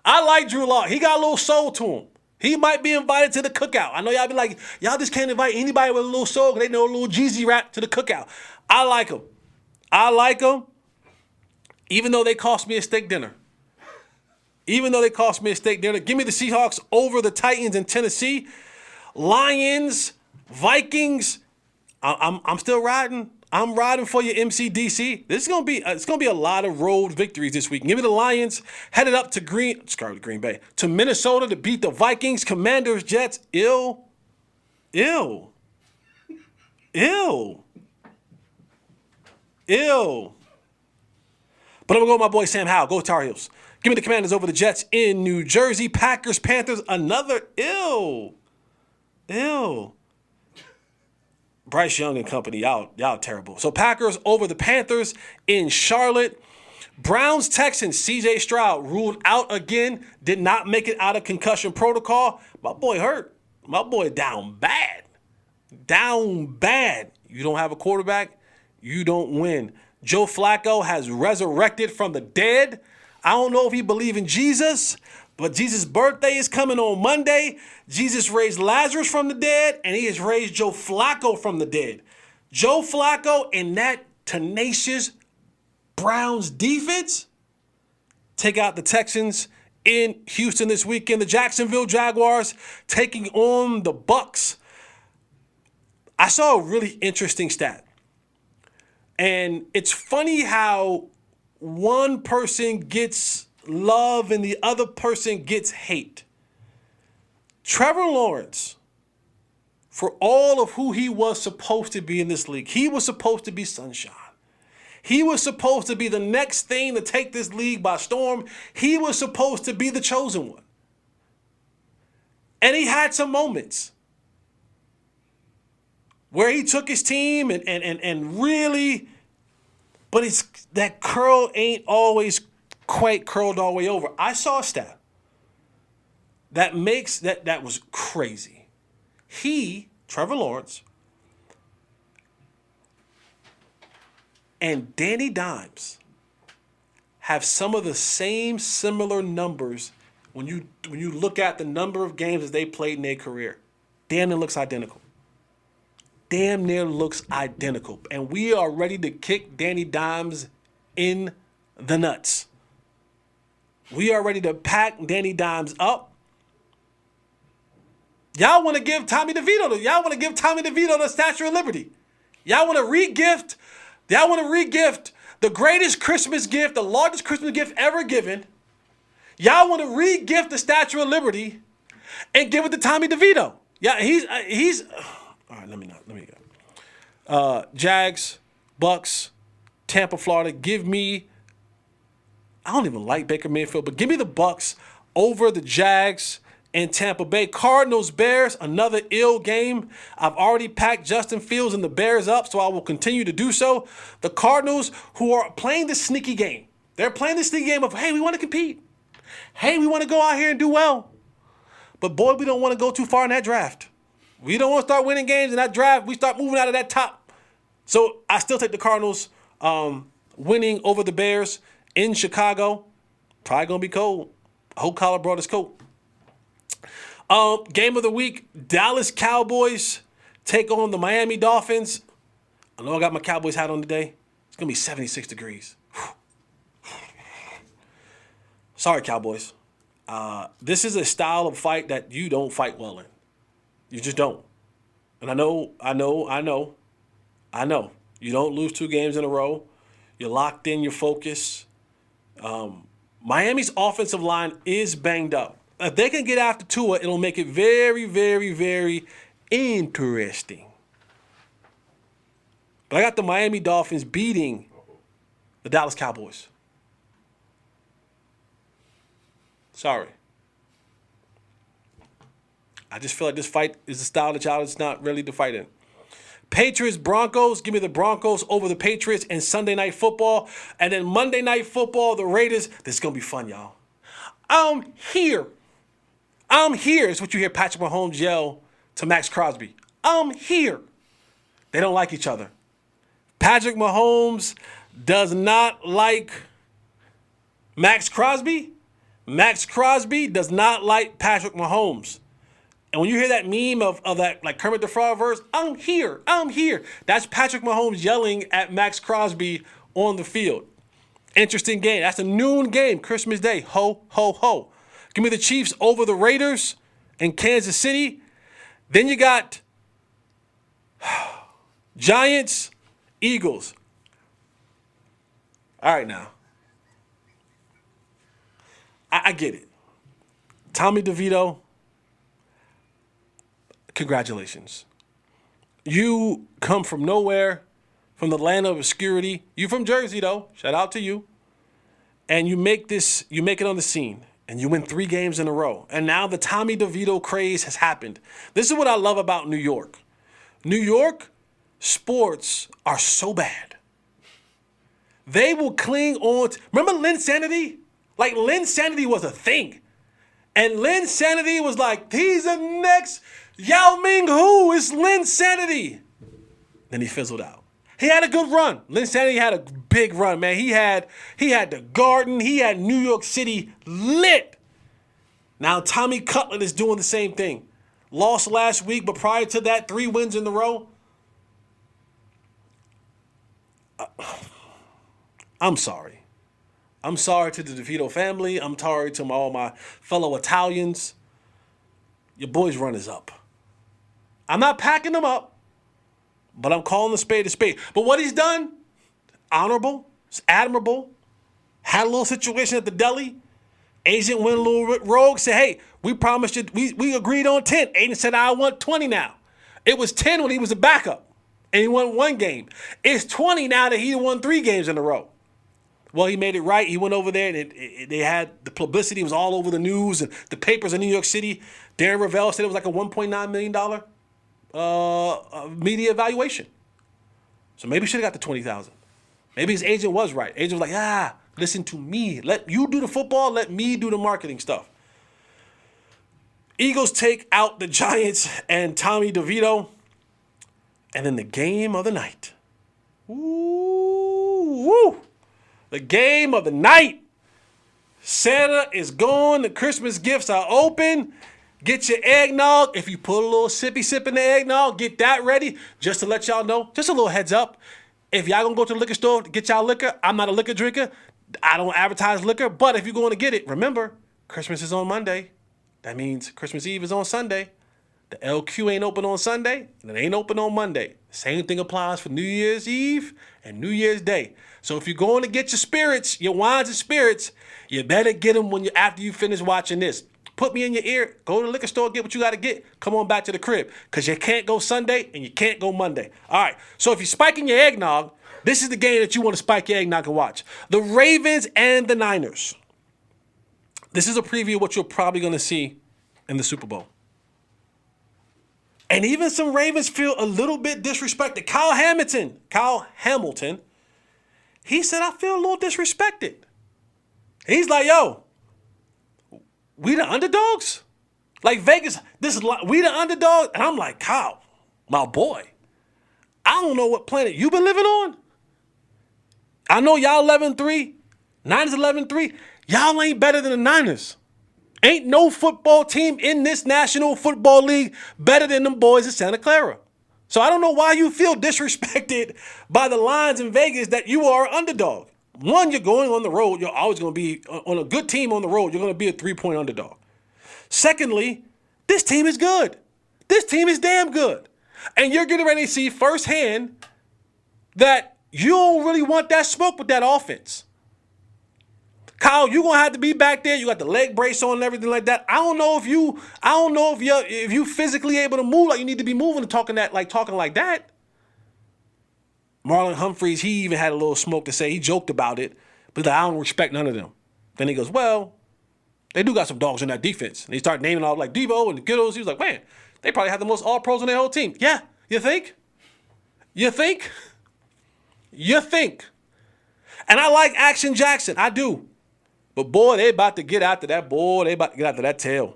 [SPEAKER 1] I like Drew Lock. He got a little soul to him. He might be invited to the cookout. I know y'all be like, y'all just can't invite anybody with a little soul because they know a little Jeezy rap to the cookout. I like him. Even though they cost me a steak dinner. Give me the Seahawks over the Titans in Tennessee. Lions, Vikings. I'm still riding. I'm riding for your MCDC. It's gonna be a lot of road victories this week. Give me the Lions headed up to Green Bay to Minnesota to beat the Vikings. Commanders, Jets. Ill. But I'm gonna go with my boy Sam Howell. Go Tar Heels. Give me the Commanders over the Jets in New Jersey. Packers, Panthers, another ill. Bryce Young and company, y'all terrible. So Packers over the Panthers in Charlotte. Browns, Texans, CJ Stroud ruled out again. Did not make it out of concussion protocol. My boy hurt. My boy down bad. Down bad. You don't have a quarterback, you don't win. Joe Flacco has resurrected from the dead. I don't know if he believes in Jesus, but Jesus' birthday is coming on Monday. Jesus raised Lazarus from the dead, and he has raised Joe Flacco from the dead. Joe Flacco and that tenacious Browns defense take out the Texans in Houston this weekend. The Jacksonville Jaguars taking on the Bucks. I saw a really interesting stat. And it's funny how one person gets love and the other person gets hate. Trevor Lawrence, for all of who he was supposed to be in this league, he was supposed to be sunshine. He was supposed to be the next thing to take this league by storm. He was supposed to be the chosen one. And he had some moments where he took his team and really, but that curl ain't always quite curled all the way over. I saw a stat that was crazy. Trevor Lawrence, and Danny Dimes have some of the same similar numbers when you look at the number of games that they played in their career. Damn near looks identical. And we are ready to kick Danny Dimes in the nuts. We are ready to pack Danny Dimes up. Y'all want to give Tommy DeVito the Statue of Liberty. Y'all want to re-gift the greatest Christmas gift, the largest Christmas gift ever given. Y'all want to re-gift the Statue of Liberty and give it to Tommy DeVito. Yeah, he's all right, let me go. Jags, Bucks, Tampa, Florida. I don't even like Baker Mayfield, but give me the Bucks over the Jags and Tampa Bay. Cardinals, Bears, another ill game. I've already packed Justin Fields and the Bears up, so I will continue to do so. The Cardinals, who are playing this sneaky game. They're playing this sneaky game of, hey, we want to compete. Hey, we want to go out here and do well. But boy, we don't want to go too far in that draft. We don't want to start winning games in that draft. We start moving out of that top. So I still take the Cardinals winning over the Bears in Chicago. Probably going to be cold. I hope Collar brought his coat. Game of the week, Dallas Cowboys take on the Miami Dolphins. I know I got my Cowboys hat on today. It's going to be 76 degrees. Sorry, Cowboys. This is a style of fight that you don't fight well in. You just don't. And I know. You don't lose 2 games in a row. You're locked in, you're focused. Miami's offensive line is banged up. If they can get after Tua, it'll make it very, very, very interesting. But I got the Miami Dolphins beating the Dallas Cowboys. Sorry. I just feel like this fight is the style that y'all is not really to fight in. Patriots, Broncos. Give me the Broncos over the Patriots in Sunday Night Football. And then Monday Night Football, the Raiders. This is going to be fun, y'all. I'm here is what you hear Patrick Mahomes yell to Max Crosby. I'm here. They don't like each other. Patrick Mahomes does not like Max Crosby. Max Crosby does not like Patrick Mahomes. And when you hear that meme of that like Kermit the Frog verse, I'm here. That's Patrick Mahomes yelling at Max Crosby on the field. Interesting game. That's a noon game, Christmas Day. Ho, ho, ho. Give me the Chiefs over the Raiders in Kansas City. Then you got Giants, Eagles. All right, now. I get it. Tommy DeVito, congratulations. You come from nowhere, from the land of obscurity. You from Jersey, though. Shout out to you. And you make it on the scene. And you win 3 games in a row. And now the Tommy DeVito craze has happened. This is what I love about New York. New York sports are so bad. They will cling on to, remember Linsanity? Like Linsanity was a thing. And Linsanity was like, he's the next Yao Ming Hu is Lin Sanity. Then he fizzled out. He had a good run. Lin Sanity had a big run, man. He had the Garden. He had New York City lit. Now Tommy Cutler is doing the same thing. Lost last week, but prior to that, 3 wins in a row. I'm sorry. I'm sorry to the DeVito family. I'm sorry to all my fellow Italians. Your boy's run is up. I'm not packing him up, but I'm calling a spade a spade. But what he's done, honorable, it's admirable. Had a little situation at the deli. Agent went a little rogue, said, hey, we promised you, we agreed on 10. Agent said, I want 20 now. It was 10 when he was a backup, and he won 1 game. It's 20 now that he won 3 games in a row. Well, he made it right. He went over there, and they had the publicity. It was all over the news and the papers in New York City. Darren Rovell said it was like a $1.9 million media evaluation. So maybe he should have got the $20,000. Maybe his agent was right. Agent was like, listen to me. Let you do the football. Let me do the marketing stuff. Eagles take out the Giants and Tommy DeVito. And then the game of the night. Woo! The game of the night. Santa is gone. The Christmas gifts are open. Get your eggnog. If you put a little sippy sip in the eggnog, get that ready. Just to let y'all know, just a little heads up. If y'all gonna go to the liquor store to get y'all liquor, I'm not a liquor drinker. I don't advertise liquor, but if you're going to get it, remember, Christmas is on Monday. That means Christmas Eve is on Sunday. The LQ ain't open on Sunday, and it ain't open on Monday. Same thing applies for New Year's Eve and New Year's Day. So if you're going to get your spirits, your wines and spirits, you better get them after you finish watching this. Put me in your ear. Go to the liquor store, get what you got to get. Come on back to the crib, because you can't go Sunday and you can't go Monday. All right, so if you're spiking your eggnog, this is the game that you want to spike your eggnog and watch. The Ravens and the Niners. This is a preview of what you're probably going to see in the Super Bowl. And even some Ravens feel a little bit disrespected. Kyle Hamilton, he said, I feel a little disrespected. He's like, yo, we the underdogs? Like Vegas, we the underdogs? And I'm like, Kyle, my boy, I don't know what planet you been living on. I know y'all 11-3, Niners 11-3. Y'all ain't better than the Niners. Ain't no football team in this National Football League better than them boys in Santa Clara. So I don't know why you feel disrespected by the lines in Vegas that you are an underdog. One, you're going on the road. You're always going to be on a good team on the road. You're going to be a 3-point underdog. Secondly, this team is good. This team is damn good. And you're getting ready to see firsthand that you don't really want that smoke with that offense. Kyle, you're going to have to be back there. You got the leg brace on and everything like that. I don't know if you physically able to move like you need to be moving and talking like that. Marlon Humphreys, he even had a little smoke to say. He joked about it, but I don't respect none of them. Then he goes, well, they do got some dogs in that defense. And he started naming all like Devo and the Giddles. He was like, man, they probably have the most all-pros on their whole team. Yeah, you think? You think? And I like Action Jackson. I do. But, boy, they about to get after that. Boy, they about to get after that tail.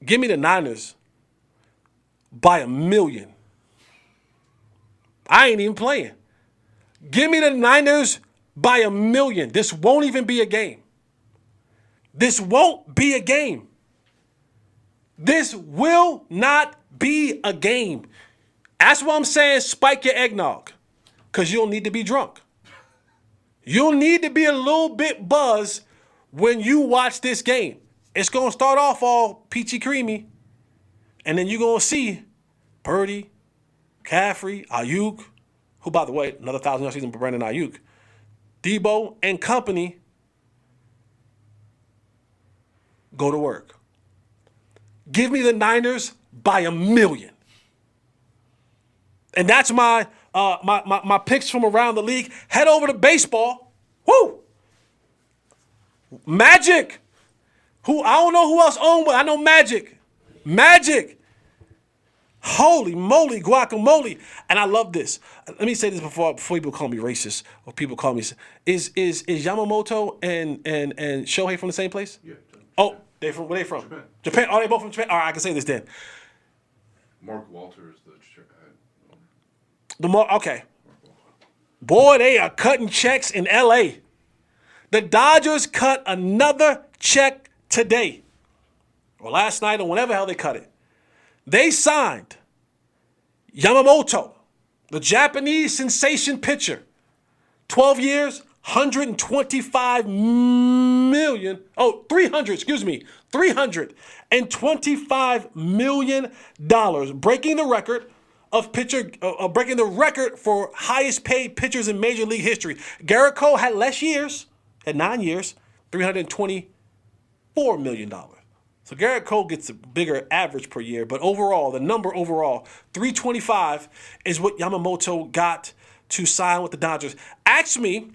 [SPEAKER 1] Give me the Niners by 1 million. I ain't even playing. Give me the Niners by 1 million. This won't even be a game. This won't be a game. This will not be a game. That's why I'm saying spike your eggnog, because you'll need to be drunk. You'll need to be a little bit buzzed when you watch this game. It's going to start off all peachy creamy, and then you're going to see Purdy, Caffrey, Ayuk, who, by the way, another 1,000-yard season for Brandon Ayuk, Debo, and company go to work. Give me the Niners by 1 million. And that's my picks from around the league. Head over to baseball. Woo! Magic. Who I don't know who else owned, but I know Magic. Magic. Holy moly, guacamole. And I love this. Let me say this before people call me racist or people call me. Is Yamamoto and Shohei from the same place?
[SPEAKER 2] Yeah.
[SPEAKER 1] Oh, where they from? Japan. Are they both from Japan? All right, I can say this then.
[SPEAKER 2] Mark Walter is the
[SPEAKER 1] Okay. Boy, they are cutting checks in L.A. The Dodgers cut another check today, or last night, or whenever the hell they cut it. They signed Yamamoto, the Japanese sensation pitcher. 12 years, $325 million, breaking the record breaking the record for highest paid pitchers in Major League history. Garrett Cole had less years, had 9 years, $324 million. So Garrett Cole gets a bigger average per year, but overall, the number overall, 325 is what Yamamoto got to sign with the Dodgers. Ask me,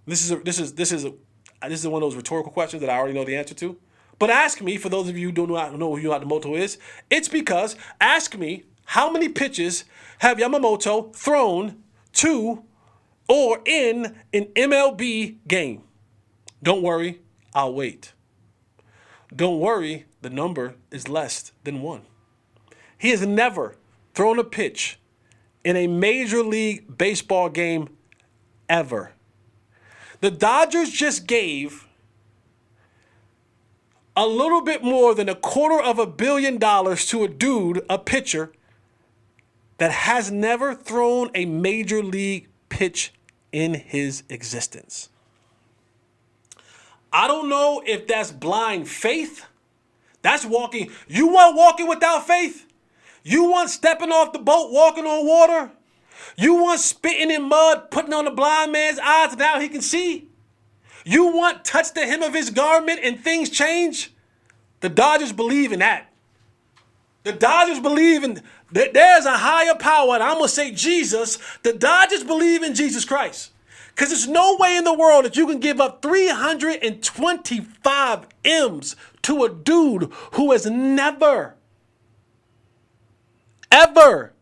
[SPEAKER 1] this is one of those rhetorical questions that I already know the answer to. But ask me, for those of you who do not know who Yamamoto is, it's because, ask me, how many pitches have Yamamoto thrown to or in an MLB game? Don't worry, I'll wait. Don't worry, the number is less than 1. He has never thrown a pitch in a Major League Baseball game ever. The Dodgers just gave a little bit more than $250 million to a dude, a pitcher, that has never thrown a Major League pitch in his existence. I don't know if that's blind faith. That's walking. You want walking without faith? You want stepping off the boat, walking on water? You want spitting in mud, putting on the blind man's eyes and now he can see? You want touch the hem of his garment and things change? The Dodgers believe in that. The Dodgers believe in that there's a higher power, and I'm going to say Jesus. The Dodgers believe in Jesus Christ. Because there's no way in the world that you can give up 325 M's to a dude who has never, ever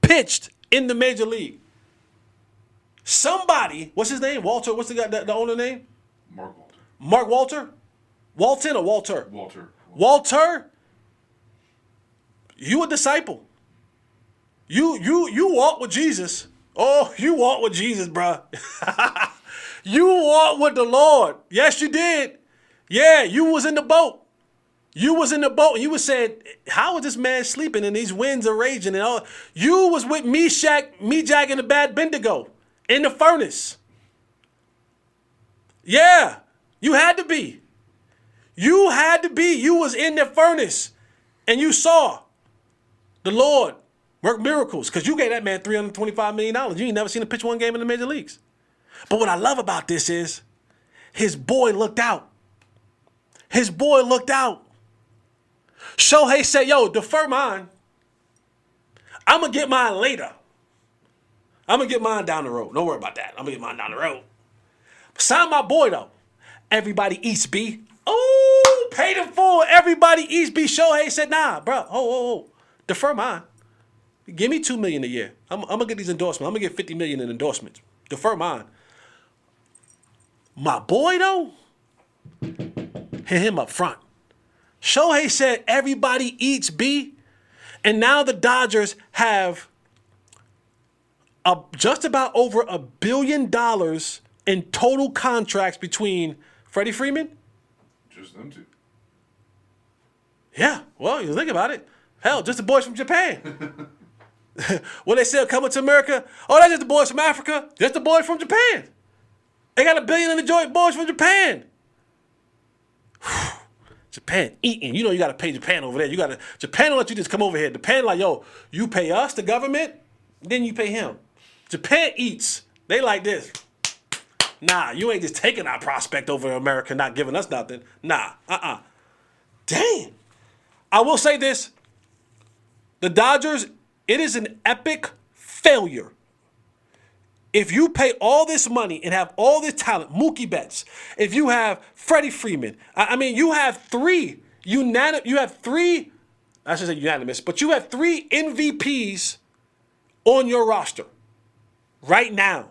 [SPEAKER 1] pitched in the Major League. Somebody, what's his name? Walter, what's the guy, the owner name?
[SPEAKER 2] Mark Walter.
[SPEAKER 1] Mark Walter? Walton or Walter?
[SPEAKER 2] Walter.
[SPEAKER 1] Walter? You a disciple. You walk with Jesus. Oh, you walk with Jesus, bro. You walk with the Lord. Yes, you did. Yeah, you was in the boat. You was in the boat and you was saying, how is this man sleeping and these winds are raging and all? You was with Meshach and the bad Bendigo in the furnace. Yeah, you had to be. You had to be. You was in the furnace and you saw the Lord work miracles because you gave that man $325 million. You ain't never seen him pitch one game in the major leagues. But what I love about this is his boy looked out. His boy looked out. Shohei said, yo, defer mine. I'm going to get mine later. I'm going to get mine down the road. Don't worry about that. I'm going to get mine down the road. Sign my boy, though. Everybody eats, B. Oh, paid him full. Everybody eats, B. Shohei said, nah, bro. Oh. Defer mine. Give me $2 million a year. I'm going to get these endorsements. I'm going to get $50 million in endorsements. Defer mine. My boy, though, hit him up front. Shohei said everybody eats, B. And now the Dodgers have just about over $1 billion in total contracts between Freddie Freeman.
[SPEAKER 2] Just them two.
[SPEAKER 1] Yeah, well, you think about it. Hell, just the boys from Japan. When they said coming to America, oh, that's just the boys from Africa. Just the boys from Japan. They got $1 billion in the joint, boys from Japan. Japan eating. You know you got to pay Japan over there. Japan don't let you just come over here. Japan like, yo, you pay us, the government, then you pay him. Japan eats. They like this. Nah, you ain't just taking our prospect over America, not giving us nothing. Nah, Dang. I will say this. The Dodgers, it is an epic failure. If you pay all this money and have all this talent, Mookie Betts, if you have Freddie Freeman, you have three, I should say unanimous, but you have 3 MVPs on your roster right now.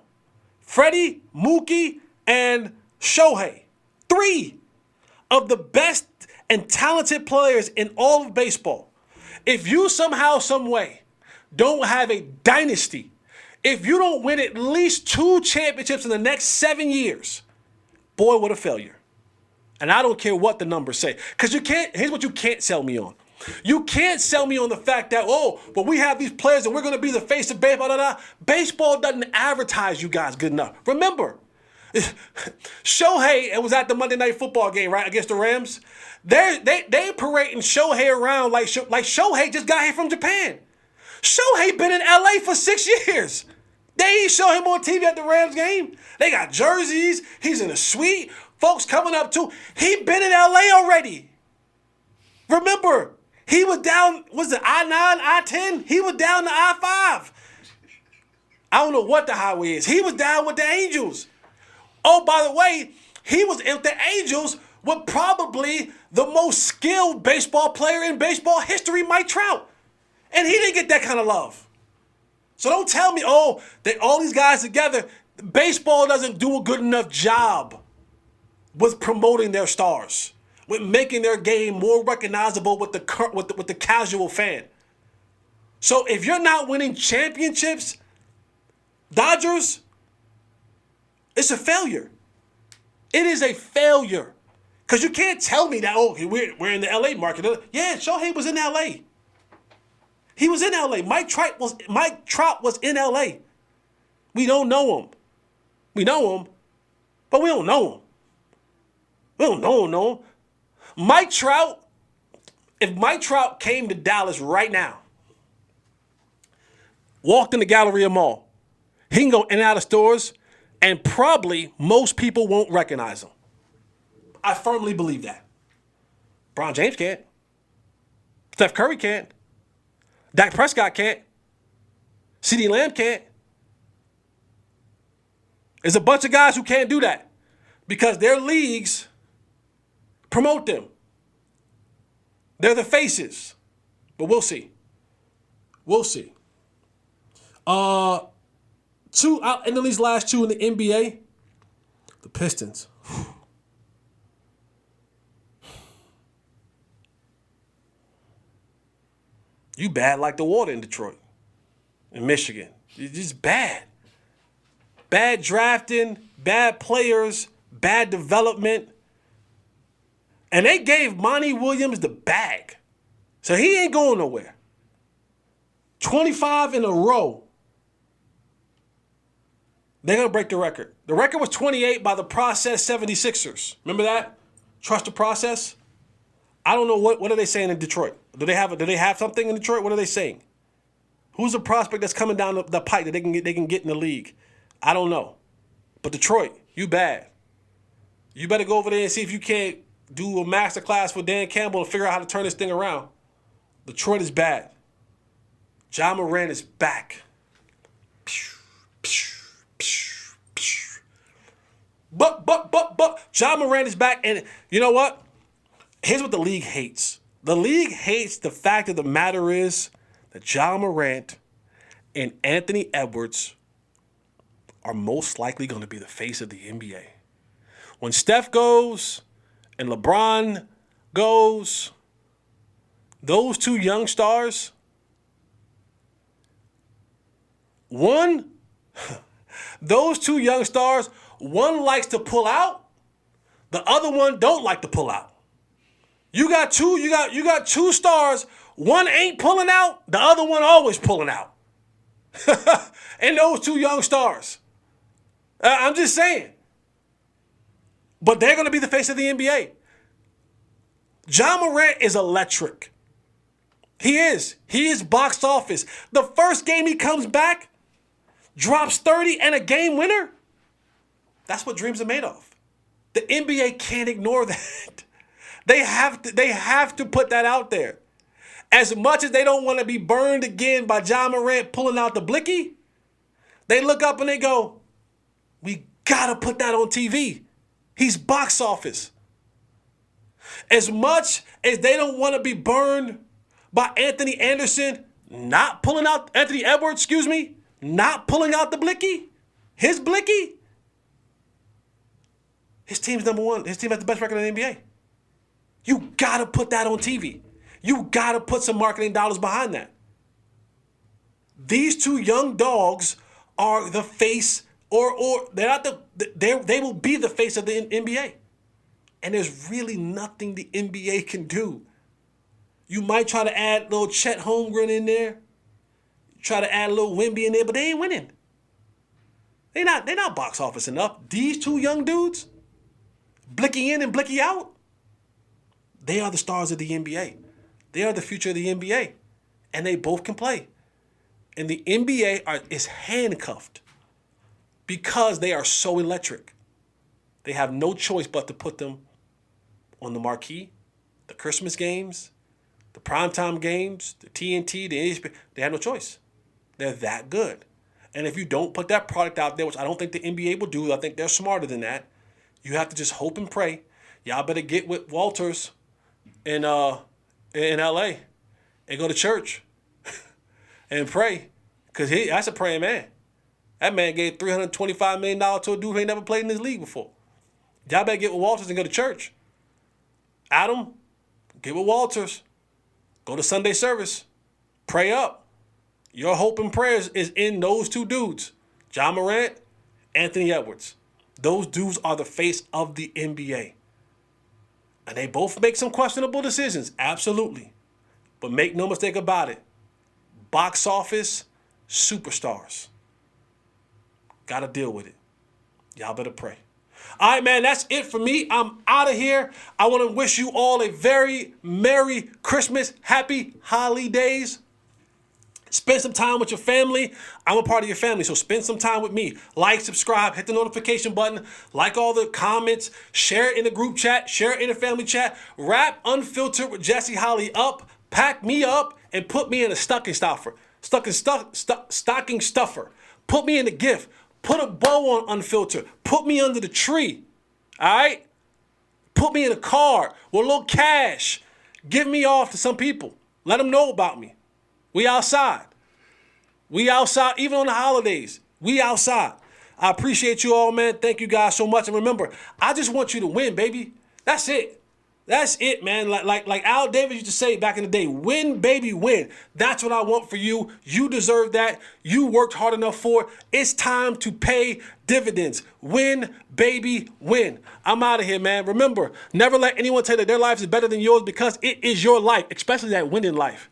[SPEAKER 1] Freddie, Mookie, and Shohei. 3 of the best and talented players in all of baseball. If you somehow, some way don't have a dynasty, if you don't win at least 2 championships in the next 7 years, boy, what a failure. And I don't care what the numbers say. Because here's what you can't sell me on. You can't sell me on the fact that, but we have these players and we're going to be the face of baseball. Baseball doesn't advertise you guys good enough. Remember, Shohei was at the Monday Night Football game, right, against the Rams. They parading Shohei around like Shohei just got here from Japan. Shohei been in LA for 6 years. They show him on TV at the Rams game. They got jerseys. He's in a suite. Folks coming up too. He been in LA already. Remember, he was down, was it I-9, I-10? He was down to I-5. I don't know what the highway is. He was down with the Angels. Oh, by the way, he was with the Angels with probably the most skilled baseball player in baseball history, Mike Trout. And he didn't get that kind of love. So don't tell me, that all these guys together, baseball doesn't do a good enough job with promoting their stars, with making their game more recognizable with the casual fan. So if you're not winning championships, Dodgers, it's a failure. It is a failure. Because you can't tell me that, we're in the LA market. Yeah, Shohei was in LA. He was in LA. Mike Trout was in LA. We don't know him. We know him, but we don't know him. We don't know him. Mike Trout, if Mike Trout came to Dallas right now, walked in the Galleria Mall, he can go in and out of stores, and probably most people won't recognize him. I firmly believe that. LeBron James can't. Steph Curry can't. Dak Prescott can't. CeeDee Lamb can't. There's a bunch of guys who can't do that because their leagues promote them. They're the faces. But we'll see. We'll see. Two out in these last 2 in the NBA. The Pistons. You bad like the water in Detroit, in Michigan. You're just bad. Bad drafting, bad players, bad development. And they gave Monty Williams the bag. So he ain't going nowhere. 25 in a row. They're going to break the record. The record was 28 by the process 76ers. Remember that? Trust the process? I don't know what are they saying in Detroit. Do they have something in Detroit? What are they saying? Who's the prospect that's coming down the pipe that they can get in the league? I don't know. But Detroit, you bad. You better go over there and see if you can't do a master class for Dan Campbell and figure out how to turn this thing around. Detroit is bad. Ja Morant is back. But Ja Morant is back, and you know what? Here's what the league hates. The league hates the fact of the matter is that Ja Morant and Anthony Edwards are most likely going to be the face of the NBA. When Steph goes and LeBron goes, those 2 young stars, one likes to pull out, the other one don't like to pull out. You got 2 stars, one ain't pulling out, the other one always pulling out. And those 2 young stars. I'm just saying. But they're going to be the face of the NBA. Ja Morant is electric. He is. He is box office. The first game he comes back, drops 30 and a game winner. That's what dreams are made of. The NBA can't ignore that. They have to put that out there. As much as they don't want to be burned again by Ja Morant pulling out the blicky, they look up and they go, we got to put that on TV. He's box office. As much as they don't want to be burned by Anthony Edwards, not pulling out the blicky, his blicky, his team's number 1. His team has the best record in the NBA. You got to put that on TV. You got to put some marketing dollars behind that. These two young dogs are the face, or they're not they will be the face of the NBA. And there's really nothing the NBA can do. You might try to add a little Chet Holmgren in there. Try to add a little Wemby in there, but they ain't winning. They're not box office enough. These two young dudes, Blicky in and Blicky out, they are the stars of the NBA. They are the future of the NBA. And they both can play. And the NBA is handcuffed because they are so electric. They have no choice but to put them on the marquee, the Christmas games, the primetime games, the TNT, the NHB. They have no choice. They're that good. And if you don't put that product out there, which I don't think the NBA will do, I think they're smarter than that, you have to just hope and pray. Y'all better get with Walters in LA and go to church and pray. Because that's a praying man. That man gave $325 million to a dude who ain't never played in this league before. Y'all better get with Walters and go to church. Adam, get with Walters. Go to Sunday service. Pray up. Your hope and prayers is in those two dudes. Ja Morant, Anthony Edwards. Those dudes are the face of the NBA. And they both make some questionable decisions. Absolutely. But make no mistake about it. Box office, superstars. Got to deal with it. Y'all better pray. All right, man, that's it for me. I'm out of here. I want to wish you all a very Merry Christmas, Happy Holidays. Spend some time with your family. I'm a part of your family, so spend some time with me. Like, subscribe, hit the notification button, like all the comments, share it in the group chat, share it in the family chat. Wrap Unfiltered with Jesse Holley up, pack me up, and put me in a stocking stuffer. Stocking stuffer. Put me in a gift. Put a bow on Unfiltered. Put me under the tree. All right? Put me in a car with a little cash. Give me off to some people. Let them know about me. We outside. We outside, even on the holidays. We outside. I appreciate you all, man. Thank you guys so much. And remember, I just want you to win, baby. That's it. That's it, man. Like Al Davis used to say back in the day, win, baby, win. That's what I want for you. You deserve that. You worked hard enough for it. It's time to pay dividends. Win, baby, win. I'm out of here, man. Remember, never let anyone tell you that their life is better than yours, because it is your life, especially that winning life.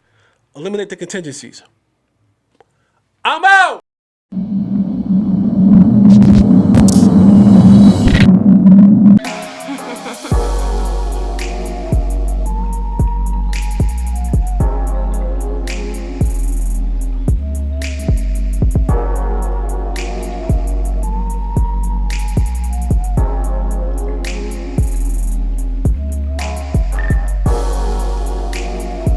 [SPEAKER 1] Eliminate the contingencies. I'm out!